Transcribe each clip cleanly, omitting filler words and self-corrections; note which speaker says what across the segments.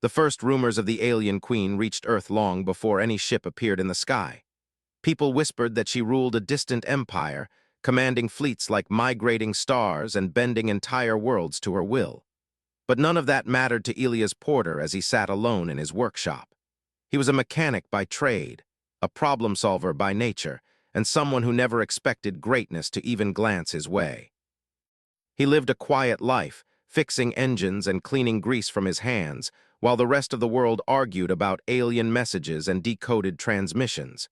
Speaker 1: The first rumors of the alien queen reached Earth long before any ship appeared in the sky. People whispered that she ruled a distant empire, commanding fleets like migrating stars and bending entire worlds to her will. But none of that mattered to Elias Porter as he sat alone in his workshop. He was a mechanic by trade, a problem solver by nature, and someone who never expected greatness to even glance his way. He lived a quiet life, fixing engines and cleaning grease from his hands, while the rest of the world argued about alien messages and decoded transmissions.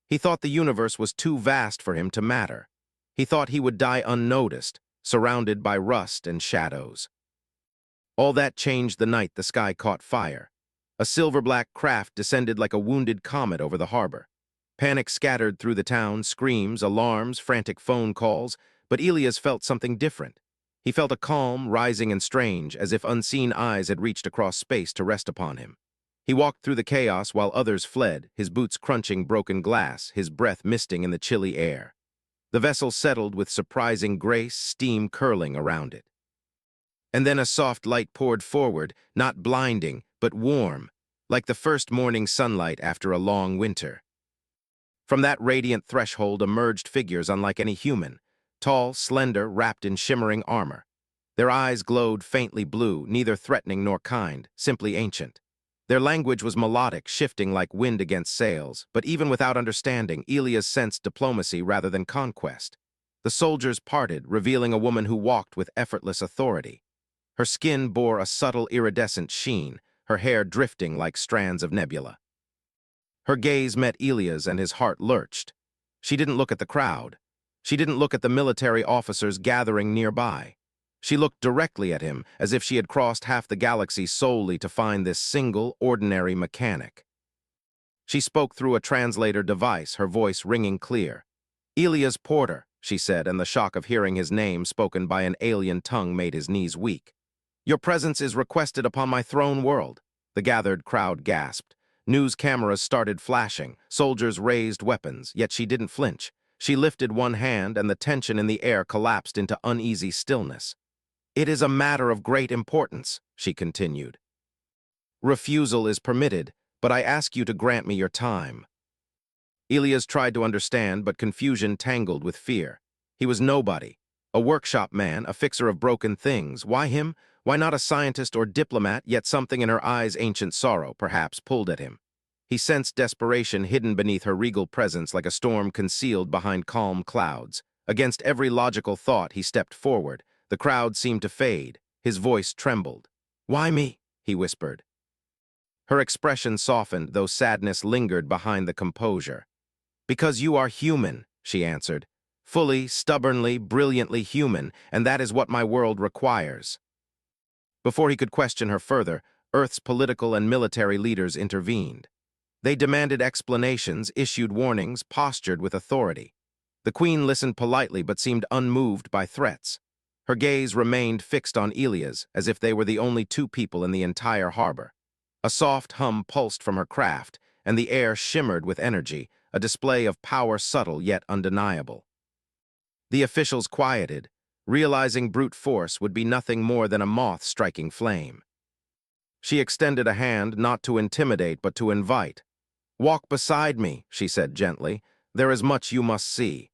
Speaker 1: He thought the universe was too vast for him to matter. He thought he would die unnoticed, surrounded by rust and shadows. All that changed the night the sky caught fire. A silver-black craft descended like a wounded comet over the harbor. Panic scattered through the town, screams, alarms, frantic phone calls, but Elias felt something different. He felt a calm, rising and strange, as if unseen eyes had reached across space to rest upon him. He walked through the chaos while others fled, his boots crunching broken glass, his breath misting in the chilly air. The vessel settled with surprising grace, steam curling around it. And then a soft light poured forward, not blinding, but warm, like the first morning sunlight after a long winter. From that radiant threshold emerged figures unlike any human, tall, slender, wrapped in shimmering armor. Their eyes glowed faintly blue, neither threatening nor kind, simply ancient. Their language was melodic, shifting like wind against sails, but even without understanding, Elias sensed diplomacy rather than conquest. The soldiers parted, revealing a woman who walked with effortless authority. Her skin bore a subtle iridescent sheen, her hair drifting like strands of nebula. Her gaze met Elias and his heart lurched. She didn't look at the crowd. She didn't look at the military officers gathering nearby. She looked directly at him, as if she had crossed half the galaxy solely to find this single, ordinary mechanic. She spoke through a translator device, her voice ringing clear. "Elias Porter," she said, and the shock of hearing his name spoken by an alien tongue made his knees weak. "Your presence is requested upon my throne world." The gathered crowd gasped. News cameras started flashing, soldiers raised weapons, yet she didn't flinch. She lifted one hand and the tension in the air collapsed into uneasy stillness. "It is a matter of great importance," she continued. "Refusal is permitted, but I ask you to grant me your time." Elias tried to understand, but confusion tangled with fear. He was nobody. A workshop man, a fixer of broken things. Why him? Why not a scientist or diplomat, yet something in her eyes' ancient sorrow, perhaps, pulled at him. He sensed desperation hidden beneath her regal presence like a storm concealed behind calm clouds. Against every logical thought, he stepped forward. The crowd seemed to fade. His voice trembled. "Why me?" he whispered. Her expression softened, though sadness lingered behind the composure. "Because you are human," she answered. "Fully, stubbornly, brilliantly human, and that is what my world requires." Before he could question her further, Earth's political and military leaders intervened. They demanded explanations, issued warnings, postured with authority. The Queen listened politely but seemed unmoved by threats. Her gaze remained fixed on Elias, as if they were the only two people in the entire harbor. A soft hum pulsed from her craft, and the air shimmered with energy, a display of power subtle yet undeniable. The officials quieted, realizing brute force would be nothing more than a moth striking flame. She extended a hand not to intimidate but to invite. "Walk beside me," she said gently. "There is much you must see."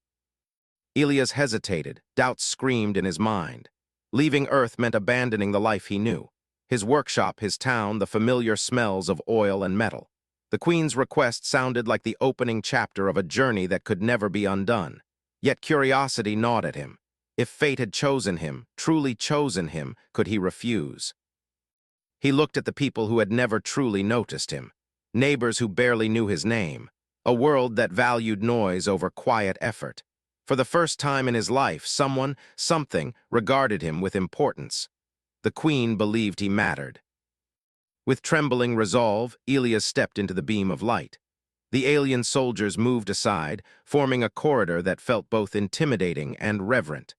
Speaker 1: Elias hesitated, doubts screamed in his mind. Leaving Earth meant abandoning the life he knew. His workshop, his town, the familiar smells of oil and metal. The Queen's request sounded like the opening chapter of a journey that could never be undone. Yet curiosity gnawed at him. If fate had chosen him, truly chosen him, could he refuse? He looked at the people who had never truly noticed him, neighbors who barely knew his name, a world that valued noise over quiet effort. For the first time in his life, someone, something, regarded him with importance. The Queen believed he mattered. With trembling resolve, Elias stepped into the beam of light. The alien soldiers moved aside, forming a corridor that felt both intimidating and reverent.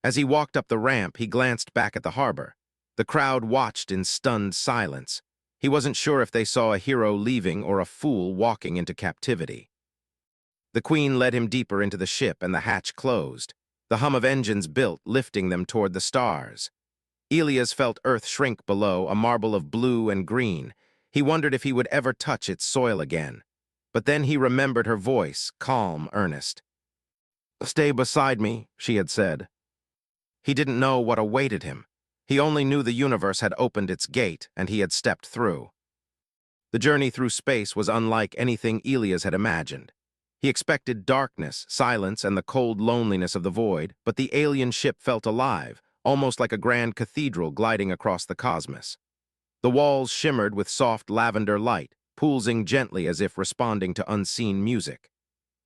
Speaker 1: As he walked up the ramp, he glanced back at the harbor. The crowd watched in stunned silence. He wasn't sure if they saw a hero leaving or a fool walking into captivity. The Queen led him deeper into the ship and the hatch closed. The hum of engines built, lifting them toward the stars. Elias felt Earth shrink below, a marble of blue and green. He wondered if he would ever touch its soil again. But then he remembered her voice, calm, earnest. "Stay beside me," she had said. He didn't know what awaited him. He only knew the universe had opened its gate, and he had stepped through. The journey through space was unlike anything Elias had imagined. He expected darkness, silence, and the cold loneliness of the void, but the alien ship felt alive, almost like a grand cathedral gliding across the cosmos. The walls shimmered with soft lavender light, pulsing gently as if responding to unseen music.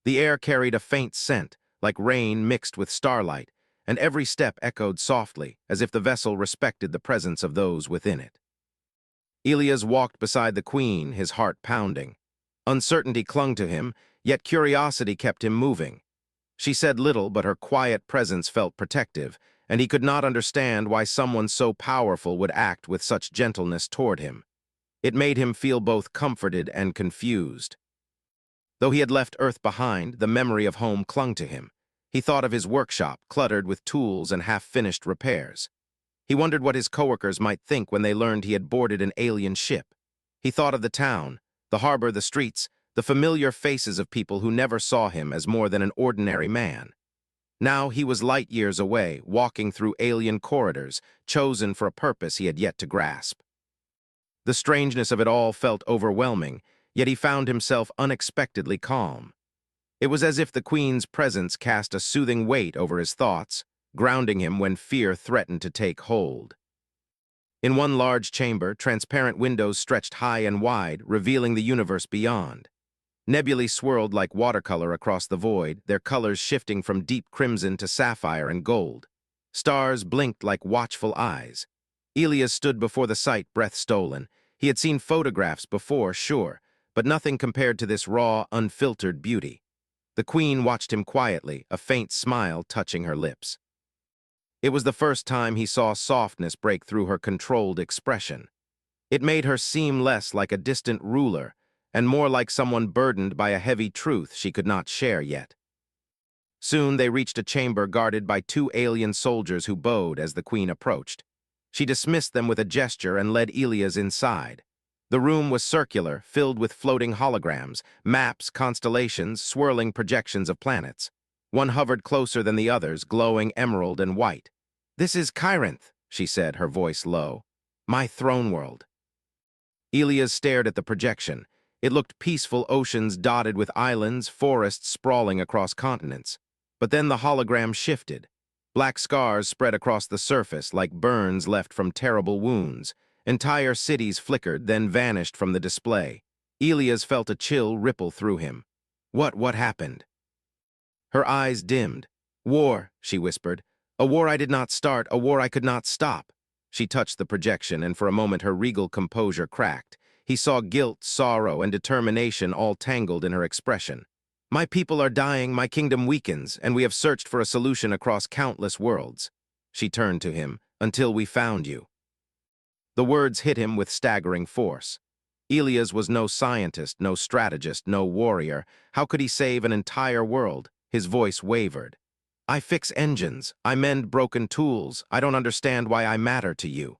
Speaker 1: The air carried a faint scent, like rain mixed with starlight, and every step echoed softly, as if the vessel respected the presence of those within it. Elias walked beside the Queen, his heart pounding. Uncertainty clung to him, yet curiosity kept him moving. She said little, but her quiet presence felt protective, and he could not understand why someone so powerful would act with such gentleness toward him. It made him feel both comforted and confused. Though he had left Earth behind, the memory of home clung to him. He thought of his workshop, cluttered with tools and half-finished repairs. He wondered what his coworkers might think when they learned he had boarded an alien ship. He thought of the town, the harbor, the streets, the familiar faces of people who never saw him as more than an ordinary man. Now he was light years away, walking through alien corridors, chosen for a purpose he had yet to grasp. The strangeness of it all felt overwhelming, yet he found himself unexpectedly calm. It was as if the Queen's presence cast a soothing weight over his thoughts, grounding him when fear threatened to take hold. In one large chamber, transparent windows stretched high and wide, revealing the universe beyond. Nebulae swirled like watercolor across the void, their colors shifting from deep crimson to sapphire and gold. Stars blinked like watchful eyes. Elias stood before the sight, breath stolen. He had seen photographs before, sure, but nothing compared to this raw, unfiltered beauty. The Queen watched him quietly, a faint smile touching her lips. It was the first time he saw softness break through her controlled expression. It made her seem less like a distant ruler and more like someone burdened by a heavy truth she could not share yet. Soon they reached a chamber guarded by two alien soldiers who bowed as the Queen approached. She dismissed them with a gesture and led Elias inside. The room was circular, filled with floating holograms, maps, constellations, swirling projections of planets. One hovered closer than the others, glowing emerald and white. "This is Kyrinth," she said, her voice low. "My throne world." Elias stared at the projection. It looked peaceful, oceans dotted with islands, forests sprawling across continents. But then the hologram shifted. Black scars spread across the surface like burns left from terrible wounds. Entire cities flickered, then vanished from the display. Elias felt a chill ripple through him. What happened? Her eyes dimmed. "War," she whispered. "A war I did not start, a war I could not stop." She touched the projection, and for a moment her regal composure cracked. He saw guilt, sorrow, and determination all tangled in her expression. "My people are dying, my kingdom weakens, and we have searched for a solution across countless worlds." She turned to him. "Until we found you." The words hit him with staggering force. Elias was no scientist, no strategist, no warrior. How could he save an entire world? His voice wavered. "I fix engines. I mend broken tools. I don't understand why I matter to you."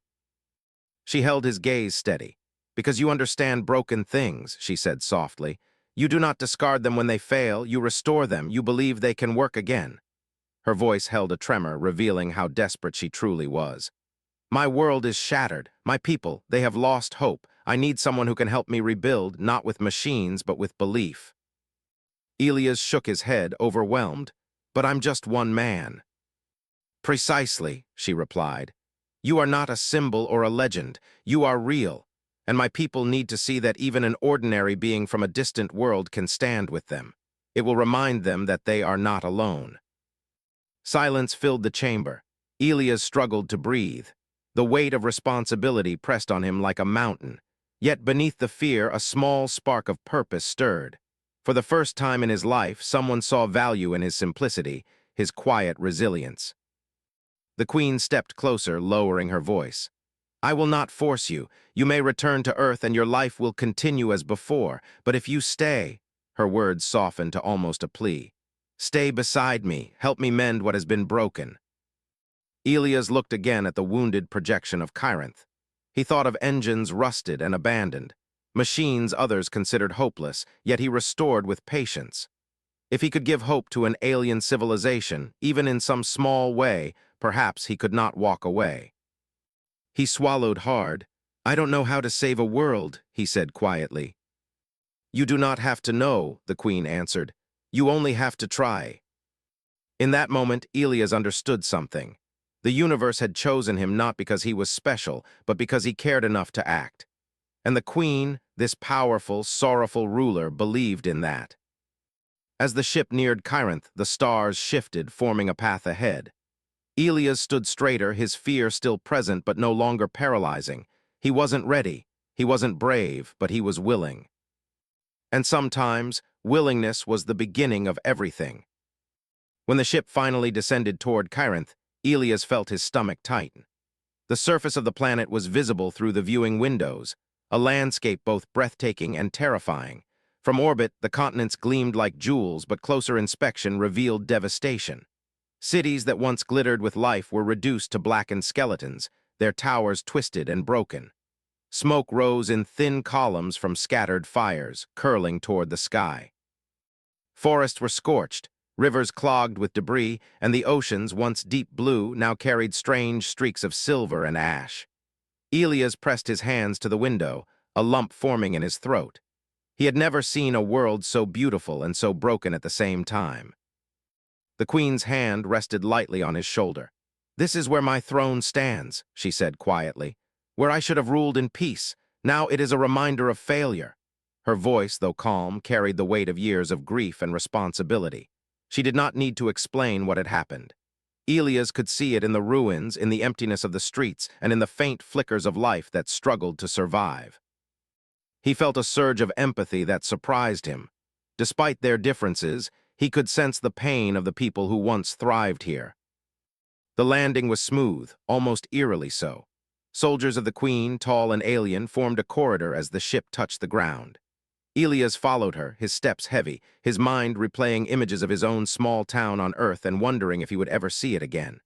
Speaker 1: She held his gaze steady. "Because you understand broken things," she said softly. "You do not discard them when they fail. You restore them. You believe they can work again." Her voice held a tremor, revealing how desperate she truly was. "My world is shattered. My people, they have lost hope. I need someone who can help me rebuild, not with machines, but with belief." Elias shook his head, overwhelmed. "But I'm just one man." "Precisely," she replied. "You are not a symbol or a legend. You are real. And my people need to see that even an ordinary being from a distant world can stand with them. It will remind them that they are not alone." Silence filled the chamber. Elias struggled to breathe. The weight of responsibility pressed on him like a mountain. Yet beneath the fear, a small spark of purpose stirred. For the first time in his life, someone saw value in his simplicity, his quiet resilience. The Queen stepped closer, lowering her voice. "I will not force you. You may return to Earth and your life will continue as before. But if you stay," her words softened to almost a plea, "stay beside me, help me mend what has been broken." Elias looked again at the wounded projection of Kyrinth. He thought of engines rusted and abandoned, machines others considered hopeless, yet he restored with patience. If he could give hope to an alien civilization, even in some small way, perhaps he could not walk away. He swallowed hard. "I don't know how to save a world," he said quietly. "You do not have to know," the Queen answered. "You only have to try." In that moment, Elias understood something. The universe had chosen him not because he was special, but because he cared enough to act. And the Queen, this powerful, sorrowful ruler, believed in that. As the ship neared Kyrinth, the stars shifted, forming a path ahead. Elias stood straighter, his fear still present but no longer paralyzing. He wasn't ready, he wasn't brave, but he was willing. And sometimes, willingness was the beginning of everything. When the ship finally descended toward Kyrinth, Elias felt his stomach tighten. The surface of the planet was visible through the viewing windows, a landscape both breathtaking and terrifying. From orbit, the continents gleamed like jewels, but closer inspection revealed devastation. Cities that once glittered with life were reduced to blackened skeletons, their towers twisted and broken. Smoke rose in thin columns from scattered fires, curling toward the sky. Forests were scorched, rivers clogged with debris, and the oceans, once deep blue, now carried strange streaks of silver and ash. Elias pressed his hands to the window, a lump forming in his throat. He had never seen a world so beautiful and so broken at the same time. The Queen's hand rested lightly on his shoulder. "This is where my throne stands," she said quietly. "Where I should have ruled in peace. Now it is a reminder of failure." Her voice, though calm, carried the weight of years of grief and responsibility. She did not need to explain what had happened. Elias could see it in the ruins, in the emptiness of the streets, and in the faint flickers of life that struggled to survive. He felt a surge of empathy that surprised him. Despite their differences, he could sense the pain of the people who once thrived here. The landing was smooth, almost eerily so. Soldiers of the Queen, tall and alien, formed a corridor as the ship touched the ground. Elias followed her, his steps heavy, his mind replaying images of his own small town on Earth and wondering if he would ever see it again.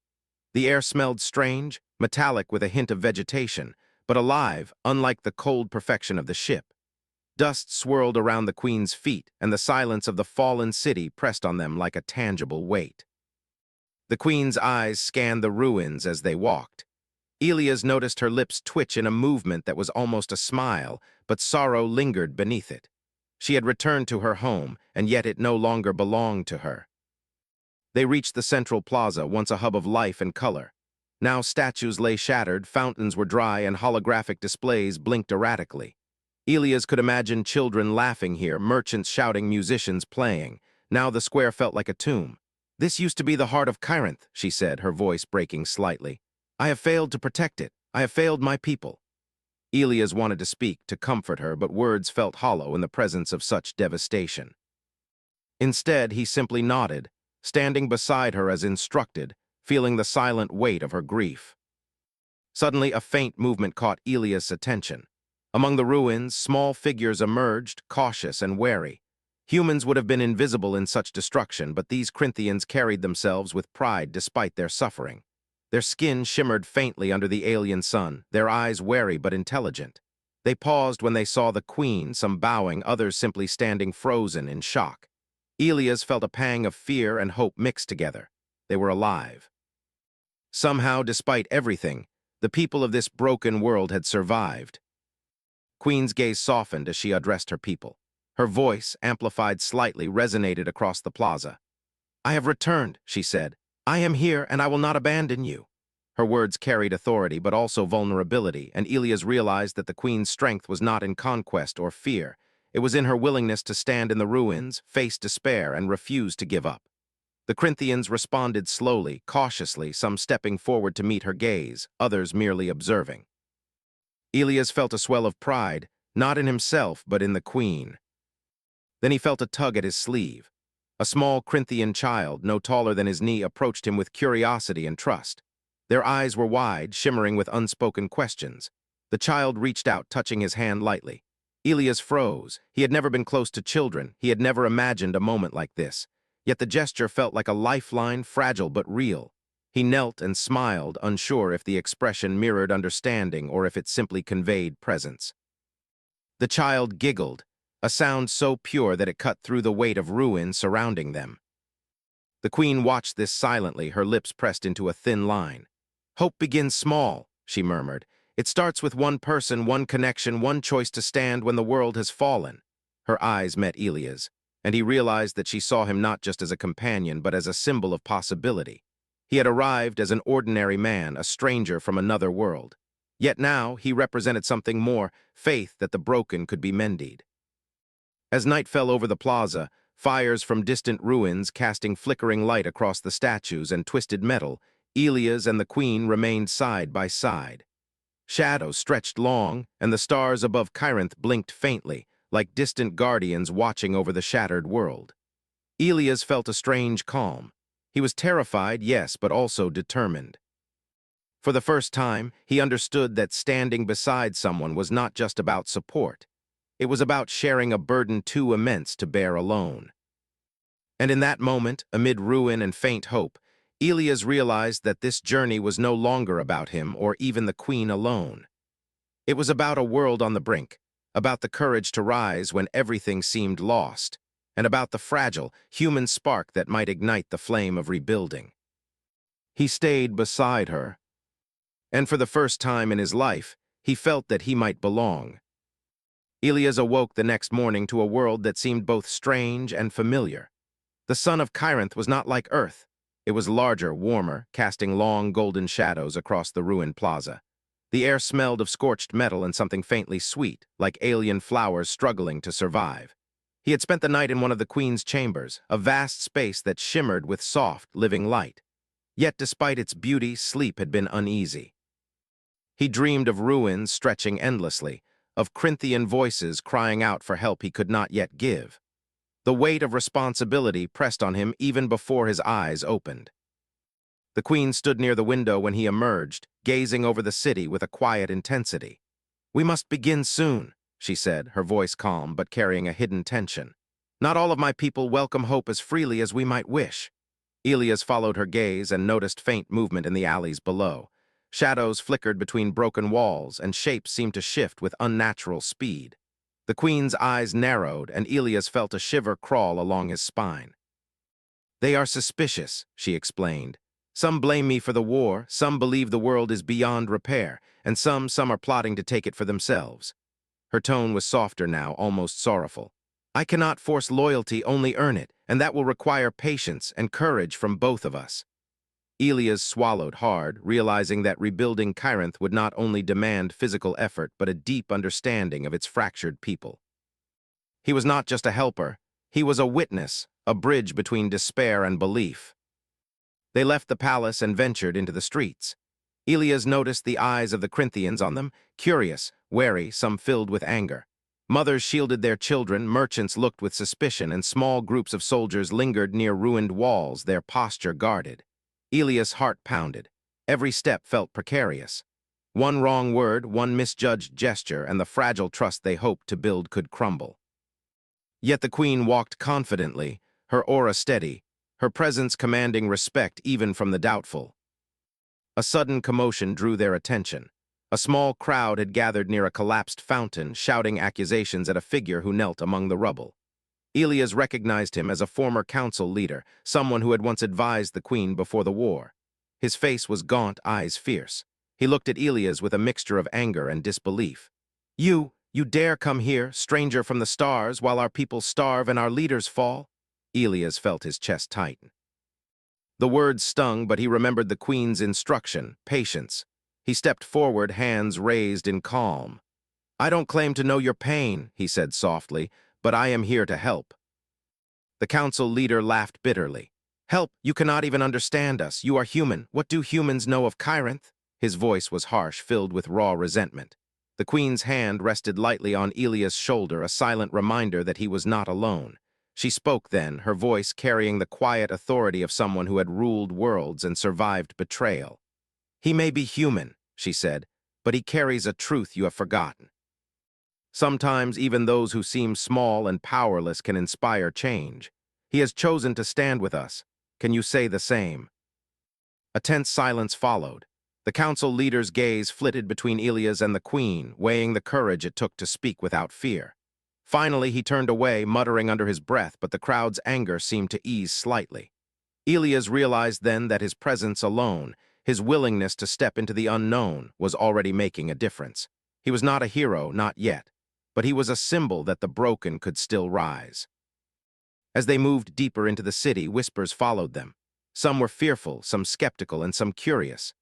Speaker 1: The air smelled strange, metallic with a hint of vegetation, but alive, unlike the cold perfection of the ship. Dust swirled around the Queen's feet, and the silence of the fallen city pressed on them like a tangible weight. The Queen's eyes scanned the ruins as they walked. Elias noticed her lips twitch in a movement that was almost a smile, but sorrow lingered beneath it. She had returned to her home, and yet it no longer belonged to her. They reached the central plaza, once a hub of life and color. Now statues lay shattered, fountains were dry, and holographic displays blinked erratically. Elias could imagine children laughing here, merchants shouting, musicians playing. Now the square felt like a tomb. "This used to be the heart of Kyrinth," she said, her voice breaking slightly. "I have failed to protect it. I have failed my people." Elias wanted to speak, to comfort her, but words felt hollow in the presence of such devastation. Instead, he simply nodded, standing beside her as instructed, feeling the silent weight of her grief. Suddenly, a faint movement caught Elias' attention. Among the ruins, small figures emerged, cautious and wary. Humans would have been invisible in such destruction, but these Corinthians carried themselves with pride despite their suffering. Their skin shimmered faintly under the alien sun, their eyes wary but intelligent. They paused when they saw the Queen, some bowing, others simply standing frozen in shock. Elias felt a pang of fear and hope mixed together. They were alive. Somehow, despite everything, the people of this broken world had survived. Queen's gaze softened as she addressed her people. Her voice, amplified slightly, resonated across the plaza. "I have returned," she said. "I am here, and I will not abandon you." Her words carried authority, but also vulnerability, and Elias realized that the Queen's strength was not in conquest or fear. It was in her willingness to stand in the ruins, face despair, and refuse to give up. The Corinthians responded slowly, cautiously, some stepping forward to meet her gaze, others merely observing. Elias felt a swell of pride, not in himself, but in the Queen. Then he felt a tug at his sleeve. A small Corinthian child, no taller than his knee, approached him with curiosity and trust. Their eyes were wide, shimmering with unspoken questions. The child reached out, touching his hand lightly. Elias froze. He had never been close to children. He had never imagined a moment like this. Yet the gesture felt like a lifeline, fragile but real. He knelt and smiled, unsure if the expression mirrored understanding or if it simply conveyed presence. The child giggled, a sound so pure that it cut through the weight of ruin surrounding them. The queen watched this silently, her lips pressed into a thin line. "Hope begins small," she murmured. "It starts with one person, one connection, one choice to stand when the world has fallen." Her eyes met Elia's, and he realized that she saw him not just as a companion, but as a symbol of possibility. He had arrived as an ordinary man, a stranger from another world. Yet now he represented something more, faith that the broken could be mended. As night fell over the plaza, fires from distant ruins casting flickering light across the statues and twisted metal, Elias and the queen remained side by side. Shadows stretched long, and the stars above Kyrinth blinked faintly, like distant guardians watching over the shattered world. Elias felt a strange calm. He was terrified, yes, but also determined. For the first time, he understood that standing beside someone was not just about support. It was about sharing a burden too immense to bear alone. And in that moment, amid ruin and faint hope, Elias realized that this journey was no longer about him or even the queen alone. It was about a world on the brink, about the courage to rise when everything seemed lost, and about the fragile, human spark that might ignite the flame of rebuilding. He stayed beside her, and for the first time in his life, he felt that he might belong. Elias awoke the next morning to a world that seemed both strange and familiar. The sun of Kyrinth was not like Earth. It was larger, warmer, casting long golden shadows across the ruined plaza. The air smelled of scorched metal and something faintly sweet, like alien flowers struggling to survive. He had spent the night in one of the queen's chambers, a vast space that shimmered with soft, living light. Yet despite its beauty, sleep had been uneasy. He dreamed of ruins stretching endlessly, of Corinthian voices crying out for help he could not yet give. The weight of responsibility pressed on him even before his eyes opened. The queen stood near the window when he emerged, gazing over the city with a quiet intensity. "We must begin soon," she said, her voice calm but carrying a hidden tension. "Not all of my people welcome hope as freely as we might wish." Elias followed her gaze and noticed faint movement in the alleys below. Shadows flickered between broken walls, and shapes seemed to shift with unnatural speed. The queen's eyes narrowed, and Elias felt a shiver crawl along his spine. "They are suspicious," she explained. "Some blame me for the war, some believe the world is beyond repair, and some are plotting to take it for themselves." Her tone was softer now, almost sorrowful. "I cannot force loyalty, only earn it, and that will require patience and courage from both of us." Elias swallowed hard, realizing that rebuilding Kyrinth would not only demand physical effort but a deep understanding of its fractured people. He was not just a helper, he was a witness, a bridge between despair and belief. They left the palace and ventured into the streets. Elias noticed the eyes of the Corinthians on them, curious, wary, some filled with anger. Mothers shielded their children, merchants looked with suspicion, and small groups of soldiers lingered near ruined walls, their posture guarded. Elias' heart pounded. Every step felt precarious. One wrong word, one misjudged gesture, and the fragile trust they hoped to build could crumble. Yet the queen walked confidently, her aura steady, her presence commanding respect even from the doubtful. A sudden commotion drew their attention. A small crowd had gathered near a collapsed fountain, shouting accusations at a figure who knelt among the rubble. Elias recognized him as a former council leader, someone who had once advised the queen before the war. His face was gaunt, eyes fierce. He looked at Elias with a mixture of anger and disbelief. You dare come here, stranger from the stars, while our people starve and our leaders fall?" Elias felt his chest tighten. The words stung, but he remembered the queen's instruction, patience. He stepped forward, hands raised in calm. "I don't claim to know your pain," he said softly, "but I am here to help." The council leader laughed bitterly. "Help, you cannot even understand us. You are human. What do humans know of Kyrinth?" His voice was harsh, filled with raw resentment. The queen's hand rested lightly on Elias' shoulder, a silent reminder that he was not alone. She spoke then, her voice carrying the quiet authority of someone who had ruled worlds and survived betrayal. "He may be human," she said, "but he carries a truth you have forgotten. Sometimes even those who seem small and powerless can inspire change. He has chosen to stand with us. Can you say the same?" A tense silence followed. The council leader's gaze flitted between Elias and the queen, weighing the courage it took to speak without fear. Finally, he turned away, muttering under his breath, but the crowd's anger seemed to ease slightly. Elias realized then that his presence alone, his willingness to step into the unknown, was already making a difference. He was not a hero, not yet, but he was a symbol that the broken could still rise. As they moved deeper into the city, whispers followed them. Some were fearful, some skeptical, and some curious.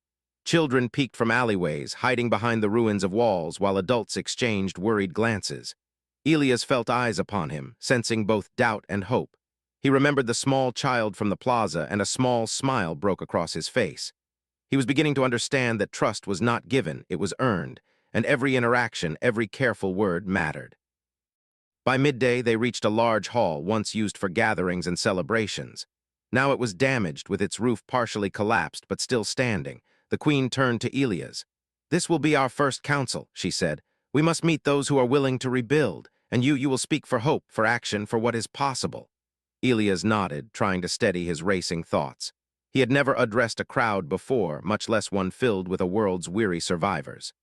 Speaker 1: Children peeked from alleyways, hiding behind the ruins of walls, while adults exchanged worried glances. Elias felt eyes upon him, sensing both doubt and hope. He remembered the small child from the plaza, and a small smile broke across his face. He was beginning to understand that trust was not given, it was earned, and every interaction, every careful word mattered. By midday, they reached a large hall once used for gatherings and celebrations. Now it was damaged, with its roof partially collapsed but still standing. The queen turned to Elias. "This will be our first council," she said. "We must meet those who are willing to rebuild, and you will speak for hope, for action, for what is possible." Elias nodded, trying to steady his racing thoughts. He had never addressed a crowd before, much less one filled with a world's weary survivors.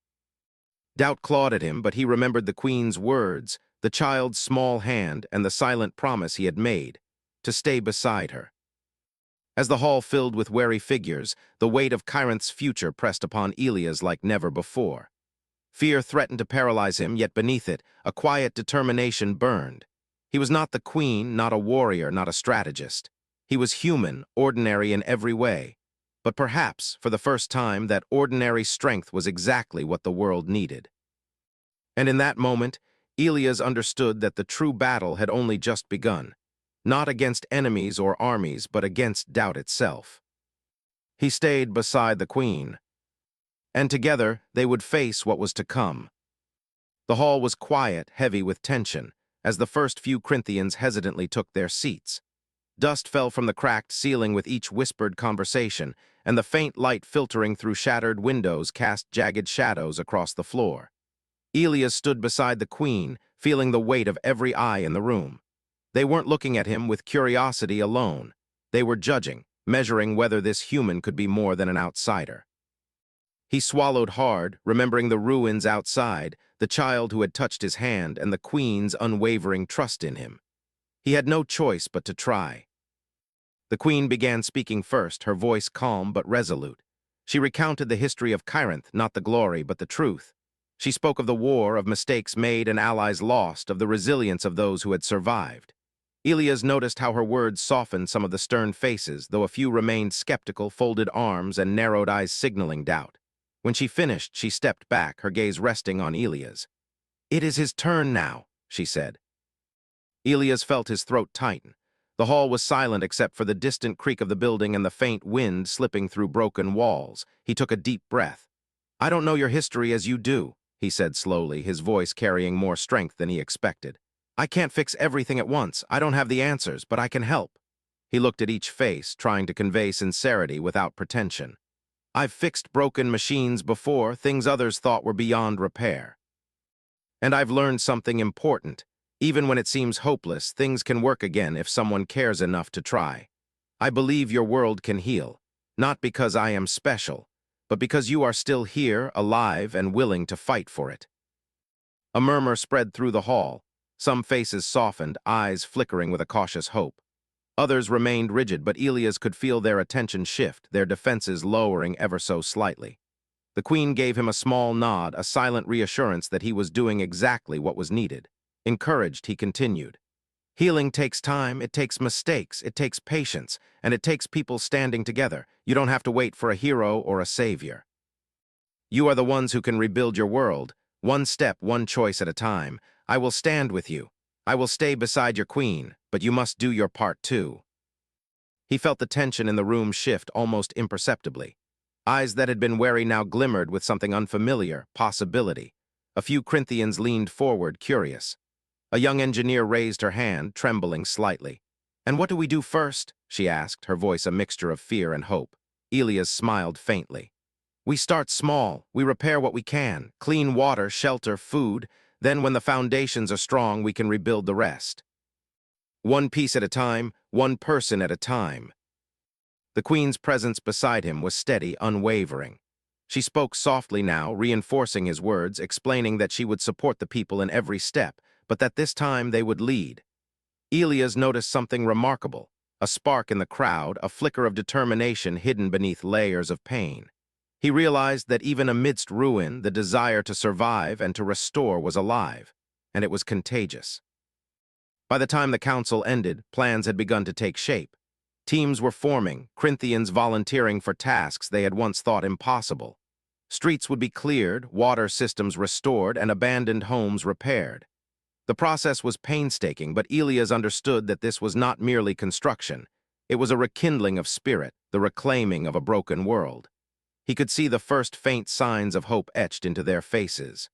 Speaker 1: Doubt clawed at him, but he remembered the queen's words, the child's small hand, and the silent promise he had made, to stay beside her. As the hall filled with wary figures, the weight of Chironth's future pressed upon Elias like never before. Fear threatened to paralyze him, yet beneath it, a quiet determination burned. He was not the queen, not a warrior, not a strategist. He was human, ordinary in every way. But perhaps, for the first time, that ordinary strength was exactly what the world needed. And in that moment, Elias understood that the true battle had only just begun, not against enemies or armies, but against doubt itself. He stayed beside the queen, and together they would face what was to come. The hall was quiet, heavy with tension, as the first few Corinthians hesitantly took their seats. Dust fell from the cracked ceiling with each whispered conversation, and the faint light filtering through shattered windows cast jagged shadows across the floor. Elias stood beside the queen, feeling the weight of every eye in the room. They weren't looking at him with curiosity alone. They were judging, measuring whether this human could be more than an outsider. He swallowed hard, remembering the ruins outside, the child who had touched his hand, and the queen's unwavering trust in him. He had no choice but to try. The queen began speaking first, her voice calm but resolute. She recounted the history of Chironth, not the glory, but the truth. She spoke of the war, of mistakes made and allies lost, of the resilience of those who had survived. Elias noticed how her words softened some of the stern faces, though a few remained skeptical, folded arms, and narrowed eyes signaling doubt. When she finished, she stepped back, her gaze resting on Elias. "It is his turn now," she said. Elias felt his throat tighten. The hall was silent except for the distant creak of the building and the faint wind slipping through broken walls. He took a deep breath. "I don't know your history as you do," he said slowly, his voice carrying more strength than he expected. "I can't fix everything at once. I don't have the answers, but I can help." He looked at each face, trying to convey sincerity without pretension. "I've fixed broken machines before, things others thought were beyond repair. And I've learned something important. Even when it seems hopeless, things can work again if someone cares enough to try. I believe your world can heal, not because I am special, but because you are still here, alive, and willing to fight for it." A murmur spread through the hall. Some faces softened, eyes flickering with a cautious hope. Others remained rigid, but Elias could feel their attention shift, their defenses lowering ever so slightly. The queen gave him a small nod, a silent reassurance that he was doing exactly what was needed. Encouraged, he continued. "Healing takes time, it takes mistakes, it takes patience, and it takes people standing together. You don't have to wait for a hero or a savior. You are the ones who can rebuild your world, one step, one choice at a time. I will stand with you. I will stay beside your queen, but you must do your part too." He felt the tension in the room shift almost imperceptibly. Eyes that had been wary now glimmered with something unfamiliar, possibility. A few Corinthians leaned forward, curious. A young engineer raised her hand, trembling slightly. "And what do we do first?" she asked, her voice a mixture of fear and hope. Elias smiled faintly. "We start small. We repair what we can. Clean water, shelter, food. Then when the foundations are strong, we can rebuild the rest. One piece at a time, one person at a time." The queen's presence beside him was steady, unwavering. She spoke softly now, reinforcing his words, explaining that she would support the people in every step, but that this time they would lead. Elias noticed something remarkable, a spark in the crowd, a flicker of determination hidden beneath layers of pain. He realized that even amidst ruin, the desire to survive and to restore was alive, and it was contagious. By the time the council ended, plans had begun to take shape. Teams were forming, Corinthians volunteering for tasks they had once thought impossible. Streets would be cleared, water systems restored, and abandoned homes repaired. The process was painstaking, but Elias understood that this was not merely construction. It was a rekindling of spirit, the reclaiming of a broken world. He could see the first faint signs of hope etched into their faces.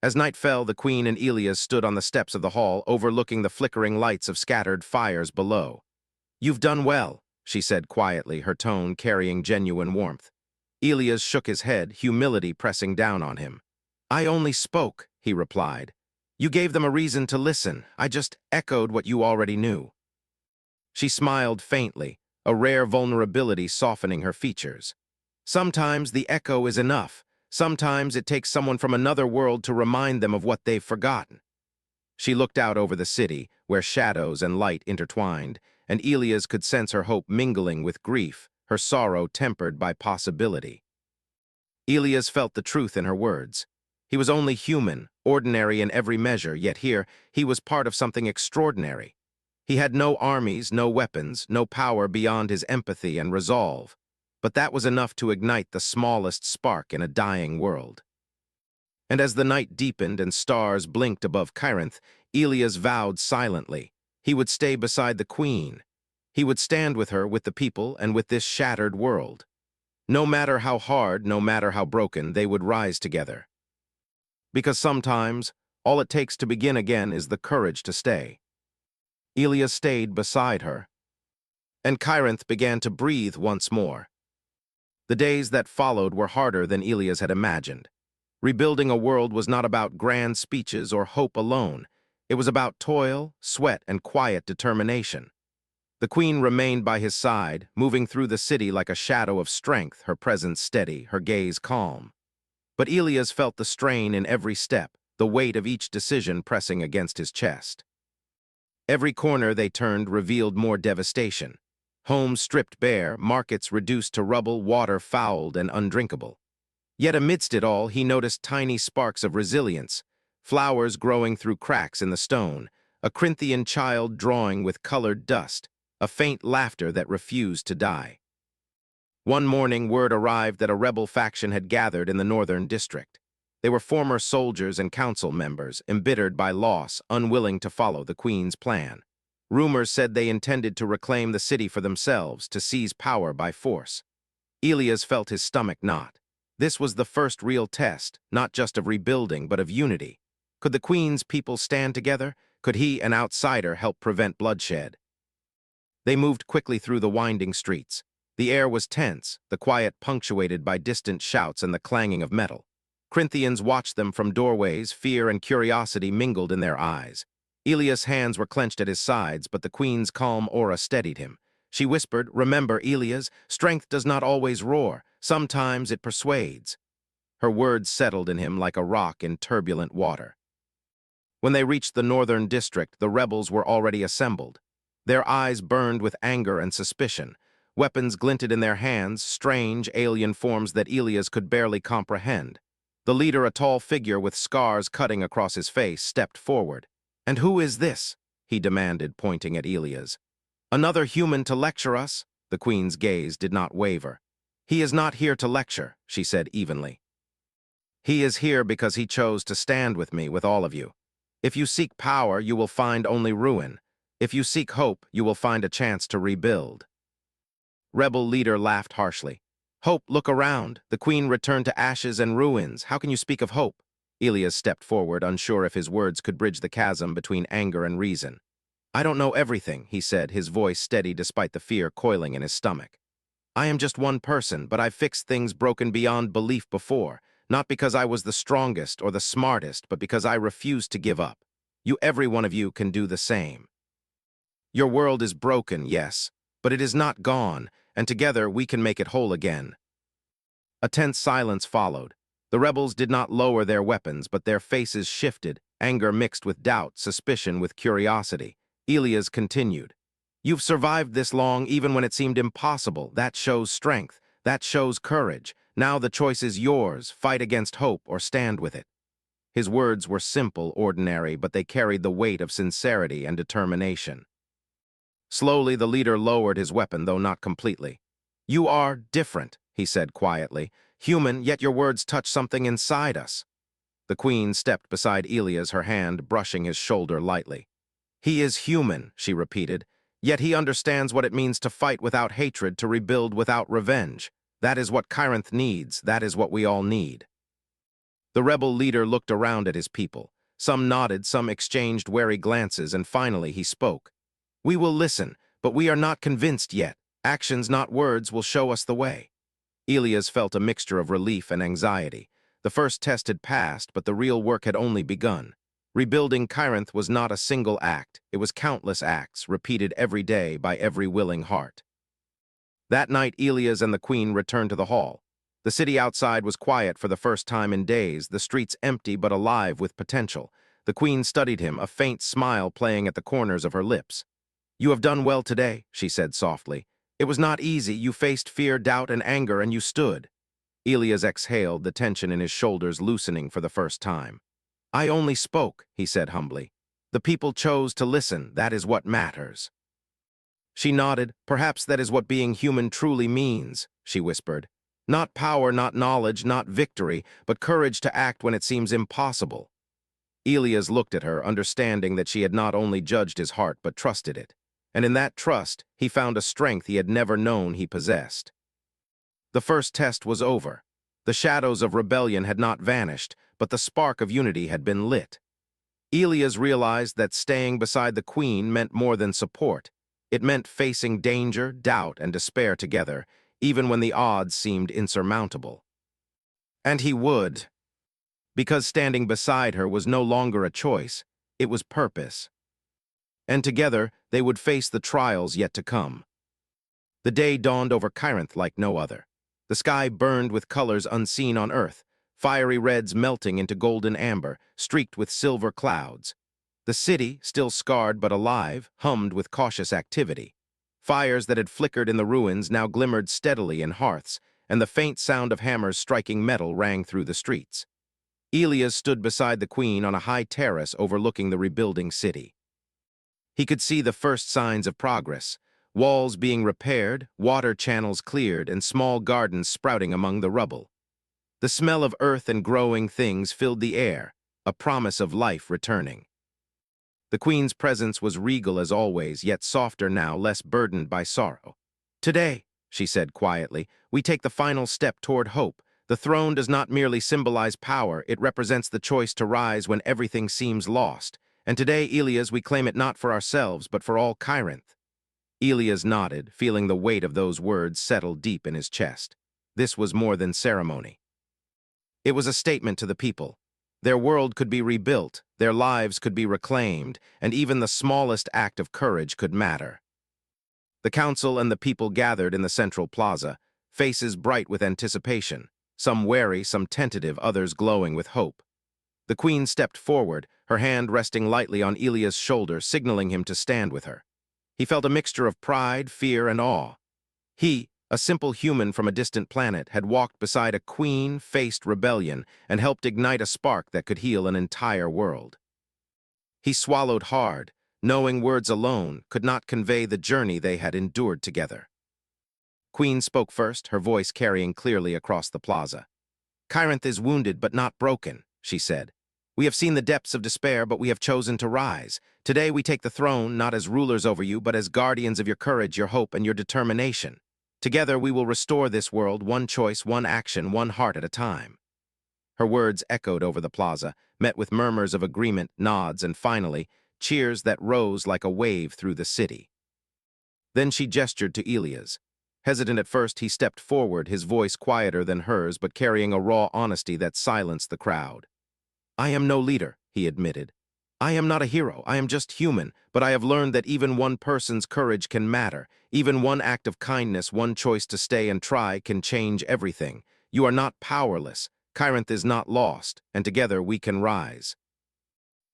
Speaker 1: As night fell, the queen and Elias stood on the steps of the hall, overlooking the flickering lights of scattered fires below. "You've done well," she said quietly, her tone carrying genuine warmth. Elias shook his head, humility pressing down on him. "I only spoke," he replied. "You gave them a reason to listen. I just echoed what you already knew." She smiled faintly, a rare vulnerability softening her features. Sometimes the echo is enough. Sometimes it takes someone from another world to remind them of what they've forgotten. She looked out over the city, where shadows and light intertwined, and Elias could sense her hope mingling with grief, her sorrow tempered by possibility. Elias felt the truth in her words. He was only human, ordinary in every measure, yet here he was part of something extraordinary. He had no armies, no weapons, no power beyond his empathy and resolve. But that was enough to ignite the smallest spark in a dying world. And as the night deepened and stars blinked above Corinth, Elias vowed silently. He would stay beside the queen. He would stand with her, with the people, and with this shattered world. No matter how hard, no matter how broken, they would rise together. Because sometimes, all it takes to begin again is the courage to stay. Elias stayed beside her, and Corinth began to breathe once more. The days that followed were harder than Elias had imagined. Rebuilding a world was not about grand speeches or hope alone. It was about toil, sweat, and quiet determination. The queen remained by his side, moving through the city like a shadow of strength, her presence steady, her gaze calm. But Elias felt the strain in every step, the weight of each decision pressing against his chest. Every corner they turned revealed more devastation. Homes stripped bare, markets reduced to rubble, water fouled and undrinkable. Yet amidst it all, he noticed tiny sparks of resilience, flowers growing through cracks in the stone, a Corinthian child drawing with colored dust, a faint laughter that refused to die. One morning, word arrived that a rebel faction had gathered in the northern district. They were former soldiers and council members, embittered by loss, unwilling to follow the queen's plan. Rumors said they intended to reclaim the city for themselves, to seize power by force. Elias felt his stomach knot. This was the first real test, not just of rebuilding, but of unity. Could the queen's people stand together? Could he, an outsider, help prevent bloodshed? They moved quickly through the winding streets. The air was tense, the quiet punctuated by distant shouts and the clanging of metal. Corinthians watched them from doorways, fear and curiosity mingled in their eyes. Elias' hands were clenched at his sides, but the queen's calm aura steadied him. She whispered, "Remember, Elias, strength does not always roar. Sometimes it persuades." Her words settled in him like a rock in turbulent water. When they reached the northern district, the rebels were already assembled. Their eyes burned with anger and suspicion. Weapons glinted in their hands, strange, alien forms that Elias could barely comprehend. The leader, a tall figure with scars cutting across his face, stepped forward. "And who is this?" he demanded, pointing at Elias. "Another human to lecture us?" The queen's gaze did not waver. "He is not here to lecture," she said evenly. "He is here because he chose to stand with me, with all of you. If you seek power, you will find only ruin. If you seek hope, you will find a chance to rebuild." Rebel leader laughed harshly. "Hope, look around. The queen returned to ashes and ruins. How can you speak of hope?" Elias stepped forward, unsure if his words could bridge the chasm between anger and reason. "I don't know everything," he said, his voice steady despite the fear coiling in his stomach. "I am just one person, but I've fixed things broken beyond belief before, not because I was the strongest or the smartest, but because I refused to give up. Every one of you can do the same. Your world is broken, yes, but it is not gone, and together we can make it whole again." A tense silence followed. The rebels did not lower their weapons, but their faces shifted, anger mixed with doubt, suspicion with curiosity. Elias continued, "You've survived this long even when it seemed impossible. That shows strength. That shows courage. Now the choice is yours. Fight against hope or stand with it." His words were simple, ordinary, but they carried the weight of sincerity and determination. Slowly, the leader lowered his weapon, though not completely. "You are different," he said quietly. "Human, yet your words touch something inside us." The queen stepped beside Elias, her hand brushing his shoulder lightly. "He is human," she repeated, "yet he understands what it means to fight without hatred, to rebuild without revenge. That is what Kyrinth needs. That is what we all need." The rebel leader looked around at his people. Some nodded, some exchanged wary glances, and finally he spoke. "We will listen, but we are not convinced yet. Actions, not words, will show us the way." Elias felt a mixture of relief and anxiety. The first test had passed, but the real work had only begun. Rebuilding Kyrinth was not a single act. It was countless acts, repeated every day by every willing heart. That night, Elias and the queen returned to the hall. The city outside was quiet for the first time in days, the streets empty but alive with potential. The queen studied him, a faint smile playing at the corners of her lips. "You have done well today," she said softly. "It was not easy. You faced fear, doubt, and anger, and you stood." Elias exhaled, the tension in his shoulders loosening for the first time. "I only spoke," he said humbly. "The people chose to listen. That is what matters." She nodded. "Perhaps that is what being human truly means," she whispered. "Not power, not knowledge, not victory, but courage to act when it seems impossible." Elias looked at her, understanding that she had not only judged his heart but trusted it. And in that trust, he found a strength he had never known he possessed. The first test was over. The shadows of rebellion had not vanished, but the spark of unity had been lit. Elias realized that staying beside the queen meant more than support. It meant facing danger, doubt, and despair together, even when the odds seemed insurmountable. And he would, because standing beside her was no longer a choice, it was purpose. And together, they would face the trials yet to come. The day dawned over Kyrinth like no other. The sky burned with colors unseen on Earth, fiery reds melting into golden amber, streaked with silver clouds. The city, still scarred but alive, hummed with cautious activity. Fires that had flickered in the ruins now glimmered steadily in hearths, and the faint sound of hammers striking metal rang through the streets. Elias stood beside the queen on a high terrace overlooking the rebuilding city. He could see the first signs of progress, walls being repaired, water channels cleared, and small gardens sprouting among the rubble. The smell of earth and growing things filled the air, a promise of life returning. The queen's presence was regal as always, yet softer now, less burdened by sorrow. "Today," she said quietly, "we take the final step toward hope. The throne does not merely symbolize power, it represents the choice to rise when everything seems lost. And today, Elias, we claim it not for ourselves, but for all Kyrinth." Elias nodded, feeling the weight of those words settle deep in his chest. This was more than ceremony. It was a statement to the people. Their world could be rebuilt, their lives could be reclaimed, and even the smallest act of courage could matter. The council and the people gathered in the central plaza, faces bright with anticipation, some wary, some tentative, others glowing with hope. The queen stepped forward, her hand resting lightly on Elias' shoulder, signaling him to stand with her. He felt a mixture of pride, fear, and awe. He, a simple human from a distant planet, had walked beside a queen, faced rebellion, and helped ignite a spark that could heal an entire world. He swallowed hard, knowing words alone could not convey the journey they had endured together. Queen spoke first, her voice carrying clearly across the plaza. "Kyrinth is wounded but not broken," she said. "We have seen the depths of despair, but we have chosen to rise. Today we take the throne, not as rulers over you, but as guardians of your courage, your hope, and your determination. Together we will restore this world, one choice, one action, one heart at a time." Her words echoed over the plaza, met with murmurs of agreement, nods, and finally, cheers that rose like a wave through the city. Then she gestured to Elias. Hesitant at first, he stepped forward, his voice quieter than hers, but carrying a raw honesty that silenced the crowd. "I am no leader," he admitted. I am not a hero, I am just human, but I have learned that even one person's courage can matter. Even one act of kindness, one choice to stay and try can change everything. You are not powerless. Kyrinth is not lost, and together we can rise.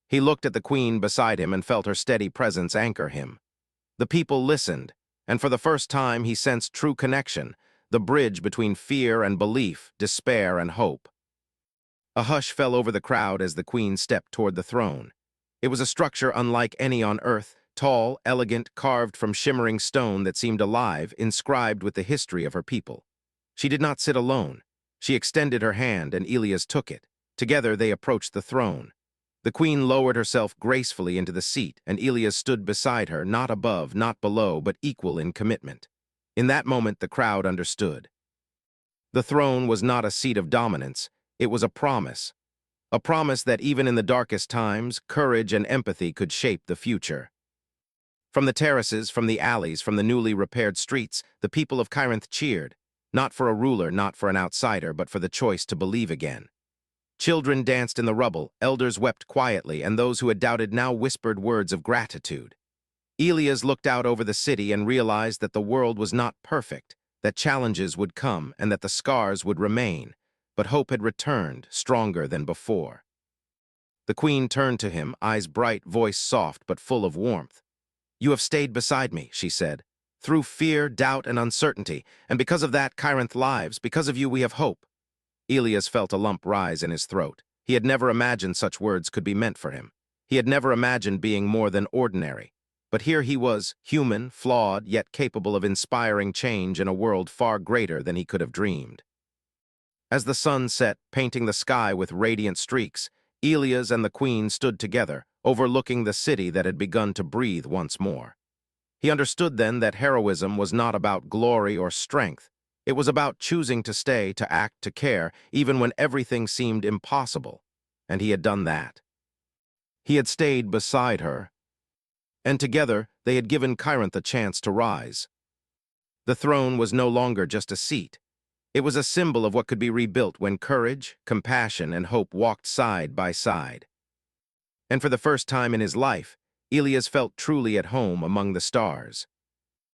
Speaker 1: He looked at the queen beside him and felt her steady presence anchor him. The people listened, and for the first time he sensed true connection, the bridge between fear and belief, despair and hope. A hush fell over the crowd as the queen stepped toward the throne. It was a structure unlike any on Earth, tall, elegant, carved from shimmering stone that seemed alive, inscribed with the history of her people. She did not sit alone. She extended her hand, and Elias took it. Together they approached the throne. The queen lowered herself gracefully into the seat, and Elias stood beside her, not above, not below, but equal in commitment. In that moment the crowd understood. The throne was not a seat of dominance, it was a promise. A promise that even in the darkest times, courage and empathy could shape the future. From the terraces, from the alleys, from the newly repaired streets, the people of Kyrinth cheered, not for a ruler, not for an outsider, but for the choice to believe again. Children danced in the rubble, elders wept quietly, and those who had doubted now whispered words of gratitude. Elias looked out over the city and realized that the world was not perfect, that challenges would come, and that the scars would remain, but hope had returned, stronger than before. The queen turned to him, eyes bright, voice soft but full of warmth. "You have stayed beside me," she said, "through fear, doubt, and uncertainty, and because of that, Kyrinth lives, because of you we have hope." Elias felt a lump rise in his throat. He had never imagined such words could be meant for him. He had never imagined being more than ordinary. But here he was, human, flawed, yet capable of inspiring change in a world far greater than he could have dreamed. As the sun set, painting the sky with radiant streaks, Elias and the queen stood together, overlooking the city that had begun to breathe once more. He understood then that heroism was not about glory or strength. It was about choosing to stay, to act, to care, even when everything seemed impossible. And he had done that. He had stayed beside her, and together they had given Kyrinth a chance to rise. The throne was no longer just a seat. It was a symbol of what could be rebuilt when courage, compassion, and hope walked side by side. And for the first time in his life, Elias felt truly at home among the stars.